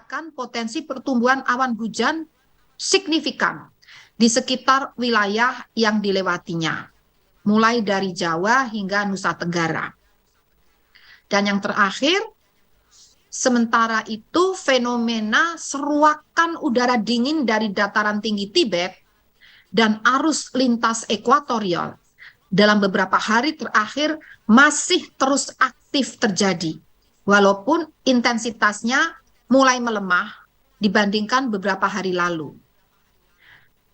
akan potensi pertumbuhan awan hujan signifikan di sekitar wilayah yang dilewatinya, mulai dari Jawa hingga Nusa Tenggara. Dan yang terakhir, sementara itu fenomena seruakan udara dingin dari dataran tinggi Tibet dan arus lintas ekuatorial dalam beberapa hari terakhir masih terus aktif terjadi, walaupun intensitasnya mulai melemah dibandingkan beberapa hari lalu.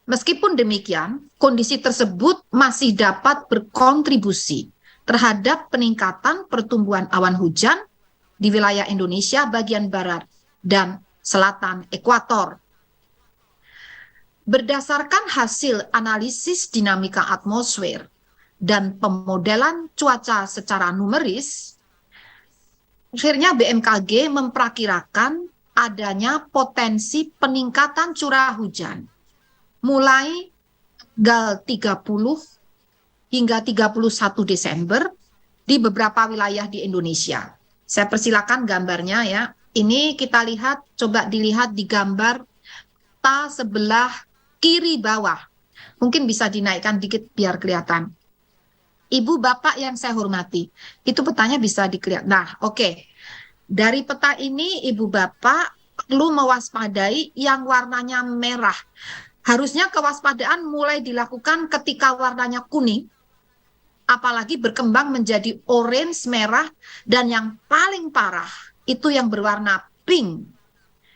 Meskipun demikian, kondisi tersebut masih dapat berkontribusi terhadap peningkatan pertumbuhan awan hujan di wilayah Indonesia bagian barat dan selatan ekuator. Berdasarkan hasil analisis dinamika atmosfer dan pemodelan cuaca secara numeris, akhirnya BMKG memperkirakan adanya potensi peningkatan curah hujan mulai tanggal 30 hingga 31 Desember di beberapa wilayah di Indonesia. Saya persilakan gambarnya ya. Ini kita lihat, coba dilihat di gambar peta sebelah kiri bawah. Mungkin bisa dinaikkan dikit biar kelihatan. Ibu bapak yang saya hormati, itu petanya bisa dikelihat. Nah, oke. Dari peta ini ibu bapak perlu mewaspadai yang warnanya merah. Harusnya kewaspadaan mulai dilakukan ketika warnanya kuning, apalagi berkembang menjadi orange merah, dan yang paling parah itu yang berwarna pink.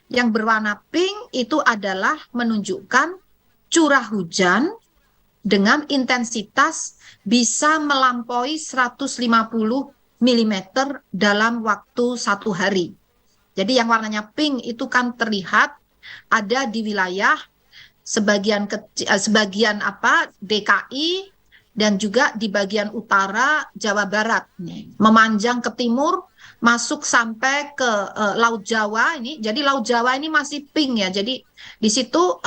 Yang berwarna pink itu adalah menunjukkan curah hujan dengan intensitas bisa melampaui 150 mm dalam waktu 1 hari. Jadi yang warnanya pink itu kan terlihat ada di wilayah sebagian DKI dan juga di bagian utara Jawa Barat nih, memanjang ke timur masuk sampai ke Laut Jawa ini. Jadi Laut Jawa ini masih pink ya. Jadi di situ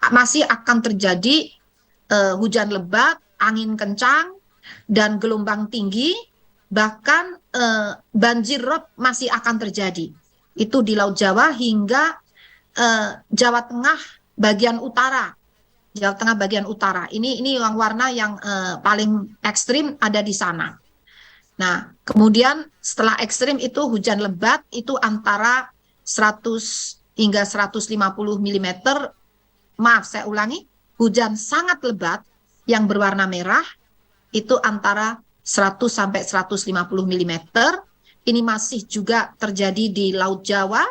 masih akan terjadi hujan lebat, angin kencang dan gelombang tinggi, bahkan banjir rob masih akan terjadi. Itu di Laut Jawa hingga Jawa Tengah bagian utara. Jawa Tengah bagian utara. Ini yang warna yang paling ekstrim ada di sana. Nah, kemudian setelah ekstrim itu hujan lebat itu antara 100 hingga 150 mm. Maaf, saya ulangi. Hujan sangat lebat yang berwarna merah itu antara 100 sampai 150 mm. Ini masih juga terjadi di Laut Jawa,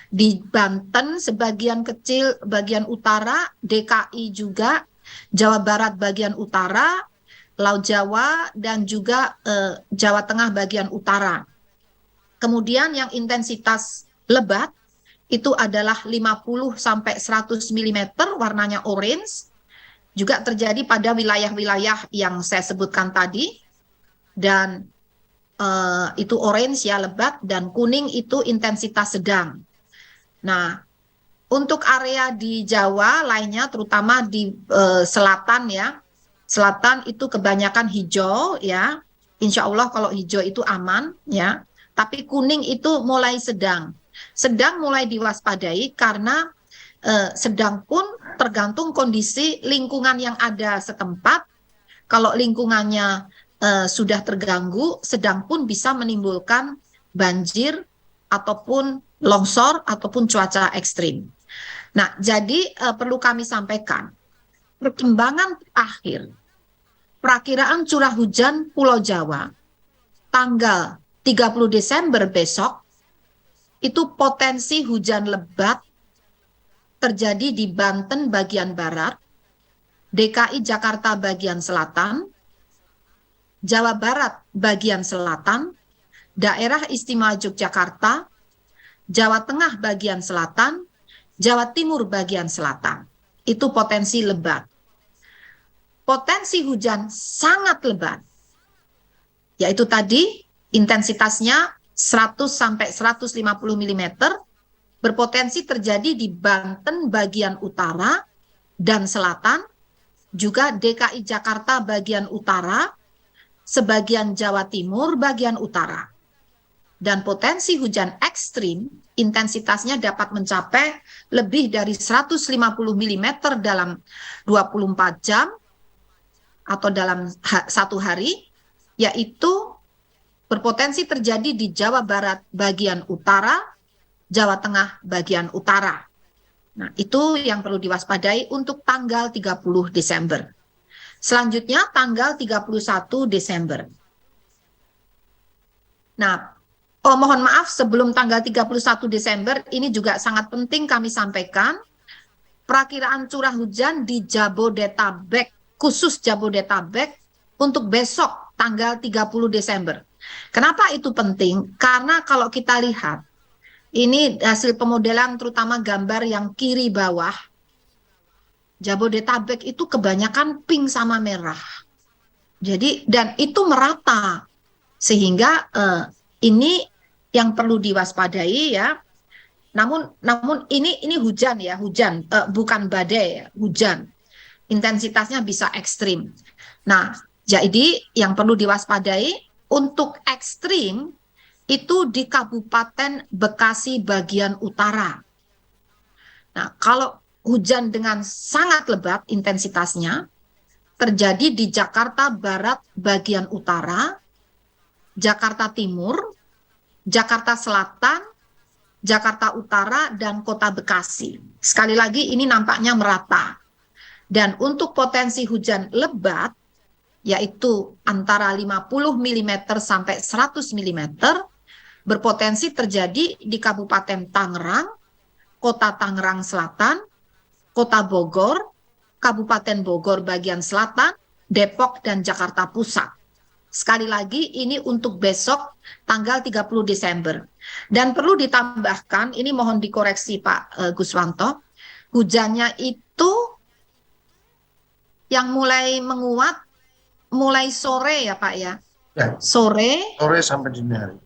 di Banten sebagian kecil bagian utara, DKI juga, Jawa Barat bagian utara, Laut Jawa, dan juga Jawa Tengah bagian utara. Kemudian yang intensitas lebat itu adalah 50 sampai 100 mm warnanya orange, juga terjadi pada wilayah-wilayah yang saya sebutkan tadi, dan itu orange ya lebat, dan kuning itu intensitas sedang. Nah, untuk area di Jawa lainnya, terutama di selatan ya, selatan itu kebanyakan hijau ya. Insya Allah kalau hijau itu aman ya. Tapi kuning itu mulai sedang. Sedang mulai diwaspadai karena sedang pun tergantung kondisi lingkungan yang ada setempat. Kalau lingkungannya sudah terganggu, sedang pun bisa menimbulkan banjir ataupun longsor ataupun cuaca ekstrim. Nah, jadi perlu kami sampaikan, perkembangan akhir perakiraan curah hujan Pulau Jawa tanggal 30 Desember besok, itu potensi hujan lebat terjadi di Banten bagian barat, DKI Jakarta bagian selatan, Jawa Barat bagian selatan, Daerah Istimewa Yogyakarta, Jawa Tengah bagian selatan, Jawa Timur bagian selatan. Itu potensi lebat. Potensi hujan sangat lebat, yaitu tadi intensitasnya 100 sampai 150 mm, berpotensi terjadi di Banten bagian utara dan selatan, juga DKI Jakarta bagian utara, sebagian Jawa Timur bagian utara. dan potensi hujan ekstrim intensitasnya dapat mencapai lebih dari 150 mm dalam 24 jam atau dalam satu hari, yaitu berpotensi terjadi di Jawa Barat bagian utara, Jawa Tengah bagian utara. Nah, itu yang perlu diwaspadai untuk tanggal 30 Desember. Selanjutnya tanggal 31 Desember. Nah, mohon maaf sebelum tanggal 31 Desember, ini juga sangat penting kami sampaikan, perakiraan curah hujan di Jabodetabek, khusus Jabodetabek, untuk besok tanggal 30 Desember. Kenapa itu penting? Karena kalau kita lihat, ini hasil pemodelan terutama gambar yang kiri bawah, Jabodetabek itu kebanyakan pink sama merah. Jadi, dan itu merata. Sehingga ini yang perlu diwaspadai ya. Namun ini hujan ya, hujan bukan badai ya, hujan. Intensitasnya bisa ekstrim. Nah, jadi yang perlu diwaspadai untuk ekstrim itu di Kabupaten Bekasi bagian utara. Nah, kalau hujan dengan sangat lebat intensitasnya terjadi di Jakarta Barat bagian utara, Jakarta Timur, Jakarta Selatan, Jakarta Utara, dan Kota Bekasi. Sekali lagi ini nampaknya merata. Dan untuk potensi hujan lebat, yaitu antara 50 mm sampai 100 mm, berpotensi terjadi di Kabupaten Tangerang, Kota Tangerang Selatan, Kota Bogor, Kabupaten Bogor bagian selatan, Depok, dan Jakarta Pusat. Sekali lagi ini untuk besok tanggal 30 Desember. Dan perlu ditambahkan, ini mohon dikoreksi Pak Guswanto, hujannya itu yang mulai menguat mulai sore ya Pak ya. Ya. Sore sampai dini hari.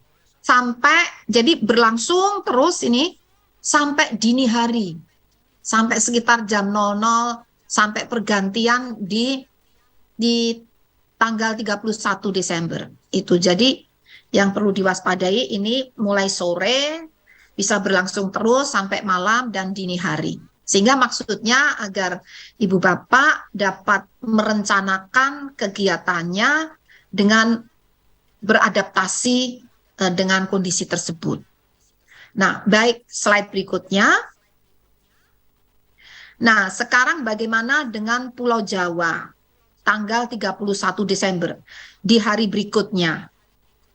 Sampai jadi berlangsung terus ini sampai dini hari. Sampai sekitar jam 00 sampai pergantian di tanggal 31 Desember. Itu jadi yang perlu diwaspadai ini mulai sore bisa berlangsung terus sampai malam dan dini hari. Sehingga maksudnya agar Ibu Bapak dapat merencanakan kegiatannya dengan beradaptasi dengan kondisi tersebut. Nah, baik, slide berikutnya. Nah, sekarang bagaimana dengan Pulau Jawa? Tanggal 31 Desember, di hari berikutnya.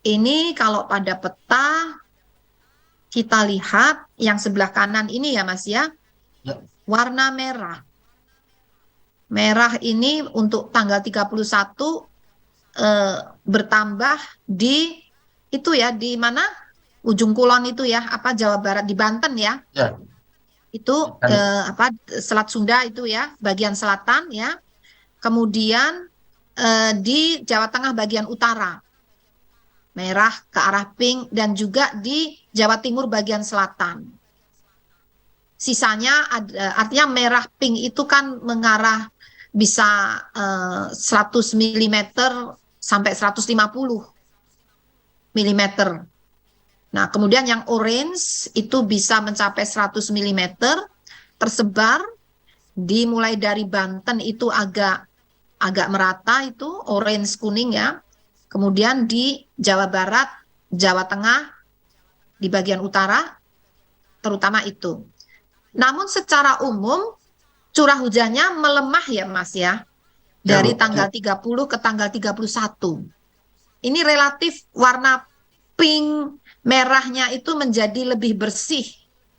Ini kalau pada peta, kita lihat yang sebelah kanan ini ya Mas ya, warna merah. Merah ini untuk tanggal 31 bertambah di itu ya, di mana? Ujung Kulon itu ya, apa Jawa Barat, di Banten ya. Ya. Itu apa Selat Sunda itu ya, bagian selatan ya. Kemudian di Jawa Tengah bagian utara. Merah ke arah pink, dan juga di Jawa Timur bagian selatan. Sisanya artinya merah pink itu kan mengarah bisa 100 mm sampai 150 mm. Nah, kemudian yang orange itu bisa mencapai 100 mm, tersebar dimulai dari Banten itu agak merata itu orange kuning ya. Kemudian di Jawa Barat, Jawa Tengah di bagian utara terutama itu. Namun secara umum curah hujannya melemah ya Mas ya. Dari tanggal 30 ke tanggal 31. Ini relatif warna pink merahnya itu menjadi lebih bersih.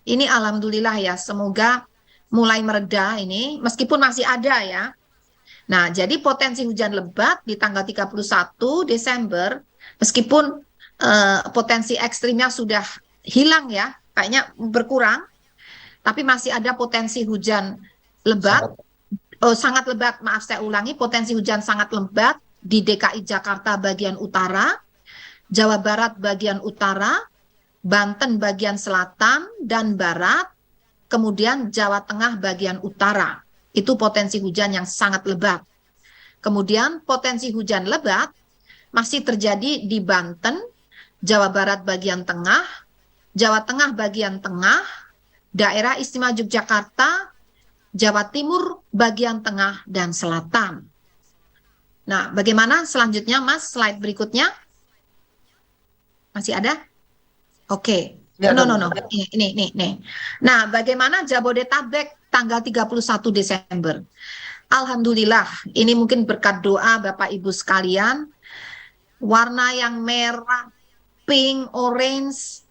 Ini alhamdulillah ya, semoga mulai mereda ini meskipun masih ada ya. Nah, jadi potensi hujan lebat di tanggal 31 Desember meskipun potensi ekstrimnya sudah hilang ya, kayaknya berkurang, tapi masih ada potensi hujan lebat, sangat lebat, maaf saya ulangi, potensi hujan sangat lebat di DKI Jakarta bagian utara, Jawa Barat bagian utara, Banten bagian selatan dan barat, kemudian Jawa Tengah bagian utara. Itu potensi hujan yang sangat lebat. Kemudian potensi hujan lebat masih terjadi di Banten, Jawa Barat bagian tengah, Jawa Tengah bagian tengah, Daerah Istimewa Yogyakarta, Jawa Timur bagian tengah dan selatan. Nah, bagaimana selanjutnya, Mas? Slide berikutnya. Masih ada? Oke. Ini ada, No. Bu. Ini. Nah, bagaimana Jabodetabek tanggal 31 Desember? Alhamdulillah, ini mungkin berkat doa Bapak Ibu sekalian, warna yang merah, pink, orange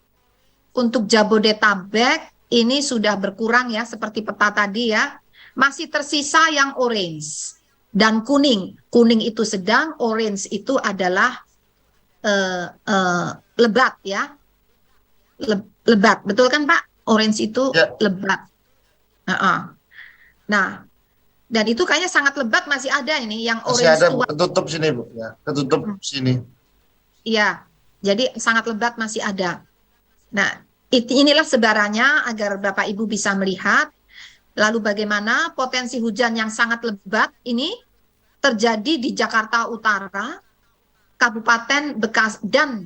untuk Jabodetabek ini sudah berkurang ya, seperti peta tadi ya. Masih tersisa yang orange dan kuning. Kuning itu sedang, orange itu adalah lebat ya. Lebat, betul kan Pak? Orange itu Ya, lebat. Nah, dan itu kayaknya sangat lebat masih ada ini yang masih orange ada, Bu. tua. Ketutup sini, Bu. Ya, ketutup sini. Iya, jadi sangat lebat masih ada. Nah, inilah sebarannya agar Bapak Ibu bisa melihat. Lalu bagaimana potensi hujan yang sangat lebat ini terjadi di Jakarta Utara, Kabupaten Bekasi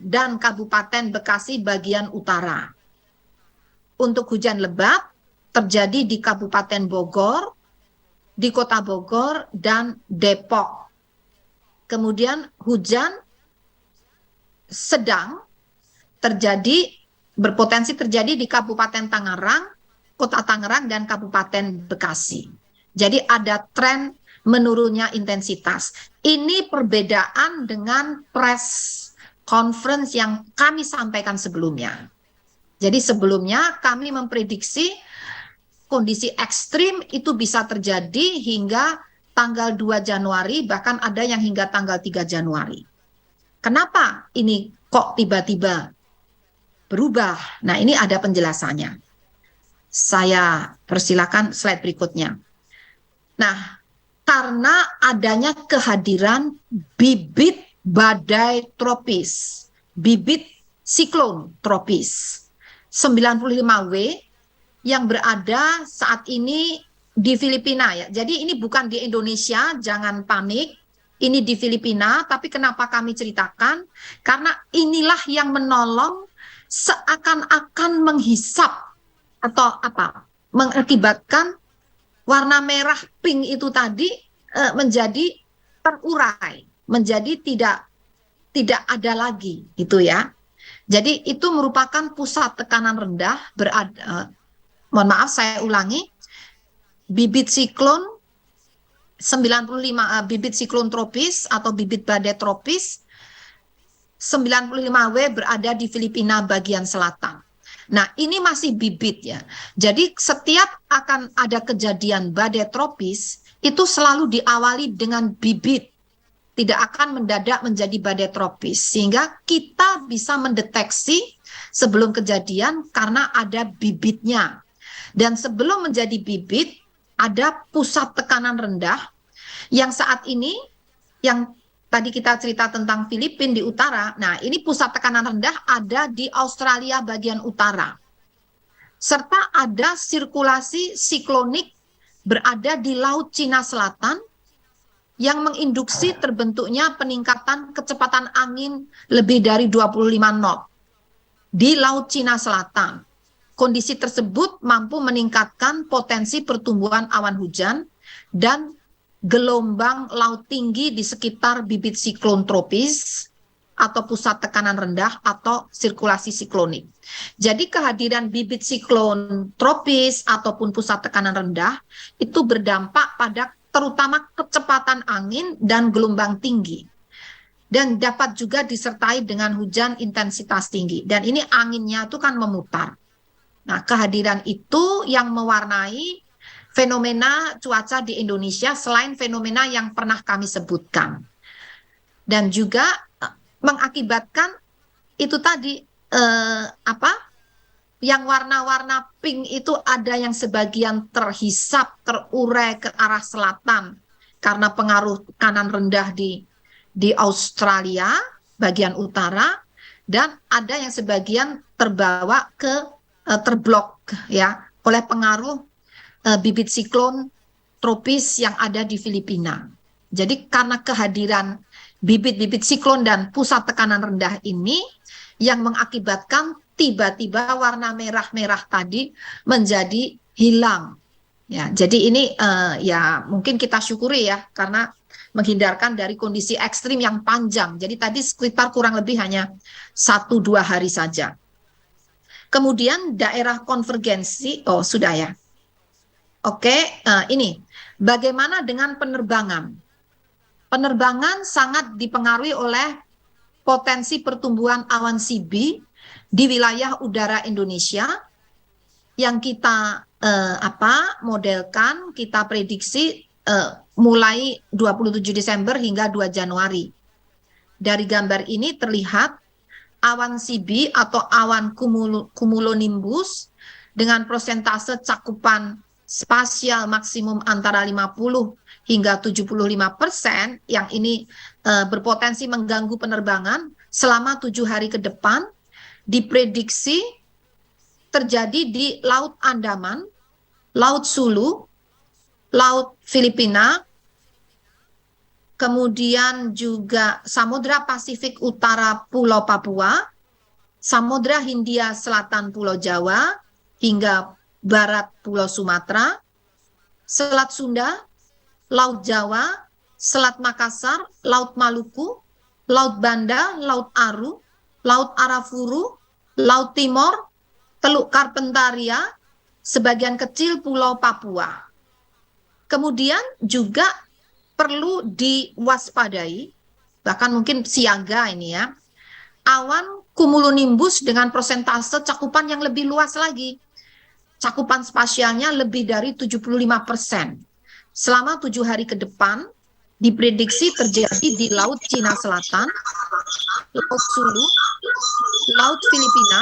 dan Kabupaten Bekasi bagian utara. Untuk hujan lebat terjadi di Kabupaten Bogor, di Kota Bogor dan Depok. Kemudian hujan sedang berpotensi terjadi di Kabupaten Tangerang, Kota Tangerang dan Kabupaten Bekasi. Jadi ada tren menurunnya intensitas. Ini perbedaan dengan press conference yang kami sampaikan sebelumnya. Jadi sebelumnya kami memprediksi kondisi ekstrim itu bisa terjadi hingga tanggal 2 Januari, bahkan ada yang hingga tanggal 3 Januari. Kenapa ini kok tiba-tiba berubah? Nah, ini ada penjelasannya. Saya persilakan slide berikutnya. Nah, karena adanya kehadiran bibit badai tropis, bibit siklon tropis 95W yang berada saat ini di Filipina ya. Jadi ini bukan di Indonesia, jangan panik. Ini di Filipina, tapi kenapa kami ceritakan? Karena inilah yang menolong seakan-akan menghisap atau apa? Mengakibatkan warna merah pink itu tadi menjadi terurai, menjadi tidak ada lagi gitu ya. Jadi itu merupakan pusat tekanan rendah mohon maaf saya ulangi, bibit siklon 95 bibit siklon tropis atau bibit badai tropis 95W berada di Filipina bagian selatan. Nah, ini masih bibit ya. Jadi setiap akan ada kejadian badai tropis itu selalu diawali dengan bibit. Tidak akan mendadak menjadi badai tropis, sehingga kita bisa mendeteksi sebelum kejadian karena ada bibitnya. Dan sebelum menjadi bibit, ada pusat tekanan rendah yang saat ini, yang tadi kita cerita tentang Filipina di utara, nah ini pusat tekanan rendah ada di Australia bagian utara. Serta ada sirkulasi siklonik berada di Laut Cina Selatan, yang menginduksi terbentuknya peningkatan kecepatan angin lebih dari 25 knot di Laut Cina Selatan. Kondisi tersebut mampu meningkatkan potensi pertumbuhan awan hujan dan gelombang laut tinggi di sekitar bibit siklon tropis atau pusat tekanan rendah atau sirkulasi siklonik. Jadi kehadiran bibit siklon tropis ataupun pusat tekanan rendah itu berdampak pada terutama kecepatan angin dan gelombang tinggi. Dan dapat juga disertai dengan hujan intensitas tinggi. Dan ini anginnya itu kan memutar. Nah, kehadiran itu yang mewarnai fenomena cuaca di Indonesia selain fenomena yang pernah kami sebutkan. Dan juga mengakibatkan itu tadi yang warna-warna pink itu ada yang sebagian terhisap, terurai ke arah selatan karena pengaruh kanan rendah di Australia bagian utara, dan ada yang sebagian terbawa ke terblok ya oleh pengaruh bibit siklon tropis yang ada di Filipina. Jadi karena kehadiran bibit-bibit siklon dan pusat tekanan rendah ini, yang mengakibatkan tiba-tiba warna merah-merah tadi menjadi hilang. Ya, jadi ini ya mungkin kita syukuri ya karena menghindarkan dari kondisi ekstrim yang panjang. Jadi tadi sekitar kurang lebih hanya 1-2 hari saja. Kemudian daerah konvergensi, oh sudah ya. Oke, ini bagaimana dengan penerbangan? Penerbangan sangat dipengaruhi oleh potensi pertumbuhan awan CB di wilayah udara Indonesia yang kita modelkan, kita prediksi mulai 27 Desember hingga 2 Januari. Dari gambar ini terlihat awan CB atau awan cumulonimbus dengan persentase cakupan spasial maksimum antara 50 hingga 75% yang ini berpotensi mengganggu penerbangan selama 7 hari ke depan diprediksi terjadi di Laut Andaman, Laut Sulu, Laut Filipina, kemudian juga Samudra Pasifik Utara Pulau Papua, Samudra Hindia Selatan Pulau Jawa, hingga barat Pulau Sumatera, Selat Sunda, Laut Jawa, Selat Makassar, Laut Maluku, Laut Banda, Laut Aru, Laut Arafuru, Laut Timor, Teluk Karpentaria, sebagian kecil Pulau Papua. Kemudian juga perlu diwaspadai, bahkan mungkin siaga ini ya, awan cumulonimbus dengan persentase cakupan yang lebih luas lagi. Cakupan spasialnya lebih dari 75%. Selama 7 hari ke depan, diprediksi terjadi di Laut Cina Selatan, Laut Sulu, Laut Filipina,